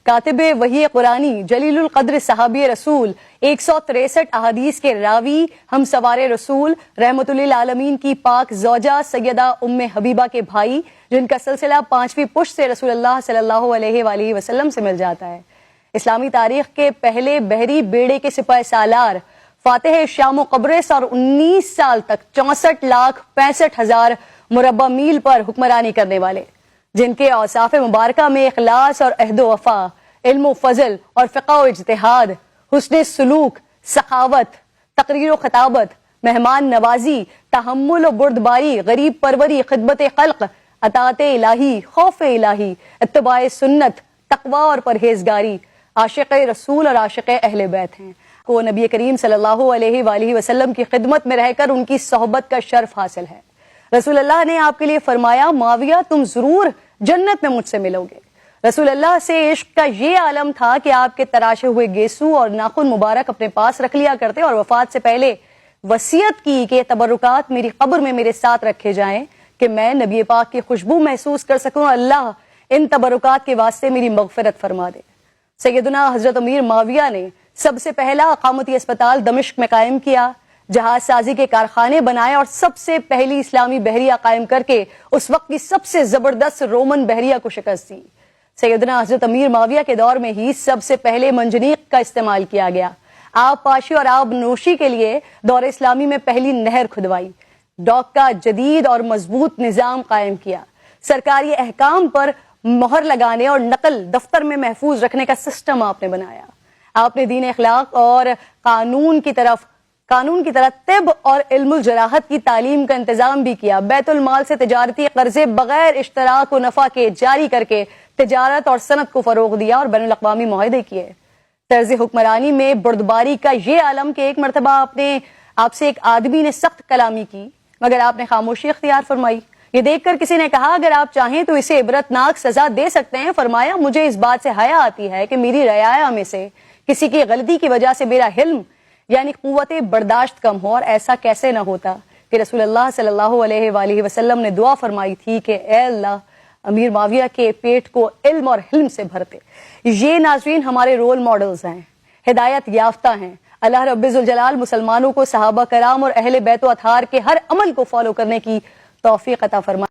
کاتب وحی قرآنی جلیل القدر صحابی رسول 163 احادیث کے راوی ہم سوار رسول رحمت للعالمین کی پاک زوجہ سیدہ ام حبیبہ کے بھائی جن کا سلسلہ 5ویں پشت سے رسول اللہ صلی اللہ علیہ وآلہ وسلم سے مل جاتا ہے، اسلامی تاریخ کے پہلے بحری بیڑے کے سپاہ سالار فاتح شام و قبرص اور 19 سال تک 64,65,000 مربع میل پر حکمرانی کرنے والے، جن کے اوصاف مبارکہ میں اخلاص اور عہد و وفا، علم و فضل اور فقہ و اجتہاد، حسن سلوک، سخاوت، تقریر و خطابت، مہمان نوازی، تحمل و بردباری، غریب پروری، خدمت خلق، اطاعت الہی، خوف الہی، اتباع سنت، تقوی اور پرہیزگاری، عاشق رسول اور عاشق اہل بیت ہیں کو نبی کریم صلی اللہ علیہ وآلہ وسلم کی خدمت میں رہ کر ان کی صحبت کا شرف حاصل ہے۔ رسول اللہ نے آپ کے لیے فرمایا، معاویہ تم ضرور جنت میں مجھ سے ملو گے۔ رسول اللہ سے عشق کا یہ عالم تھا کہ آپ کے تراشے ہوئے گیسو اور ناخن مبارک اپنے پاس رکھ لیا کرتے اور وفات سے پہلے وصیت کی کہ تبرکات میری قبر میں میرے ساتھ رکھے جائیں کہ میں نبی پاک کی خوشبو محسوس کر سکوں، اللہ ان تبرکات کے واسطے میری مغفرت فرما دے۔ سیدنا حضرت امیر معاویہ نے سب سے پہلا اقامتی اسپتال دمشق میں قائم کیا، جہاز سازی کے کارخانے بنائے اور سب سے پہلی اسلامی بحریہ قائم کر کے اس وقت کی سب سے زبردست رومن بحریہ کو شکست دی۔ سیدنا حضرت امیر معاویہ کے دور میں ہی سب سے پہلے منجنیق کا استعمال کیا گیا، آب پاشی اور آب نوشی کے لیے دور اسلامی میں پہلی نہر کھدوائی، ڈاک کا جدید اور مضبوط نظام قائم کیا، سرکاری احکام پر مہر لگانے اور نقل دفتر میں محفوظ رکھنے کا سسٹم آپ نے بنایا۔ آپ نے دین اخلاق اور قانون کی طرح طب اور علم الجراحت کی تعلیم کا انتظام بھی کیا، بیت المال سے تجارتی قرضے بغیر اشتراک و نفع کے جاری کر کے تجارت اور صنعت کو فروغ دیا اور بین الاقوامی معاہدے کیے۔ طرز حکمرانی میں بردباری کا یہ عالم کہ ایک مرتبہ آپ سے ایک آدمی نے سخت کلامی کی مگر آپ نے خاموشی اختیار فرمائی۔ یہ دیکھ کر کسی نے کہا اگر آپ چاہیں تو اسے عبرتناک سزا دے سکتے ہیں۔ فرمایا مجھے اس بات سے حیا آتی ہے کہ میری رعایا میں سے کسی کی غلطی کی وجہ سے میرا حلم یعنی قوت برداشت کم ہو، اور ایسا کیسے نہ ہوتا کہ رسول اللہ صلی اللہ علیہ وآلہ وسلم نے دعا فرمائی تھی کہ اے اللہ امیر معاویہ کے پیٹ کو علم اور حلم سے بھرتے۔ یہ ناظرین ہمارے رول ماڈلز ہیں، ہدایت یافتہ ہیں۔ اللہ رب ذوالجلال مسلمانوں کو صحابہ کرام اور اہل بیت و اطہار کے ہر عمل کو فالو کرنے کی توفیق عطا فرمائے۔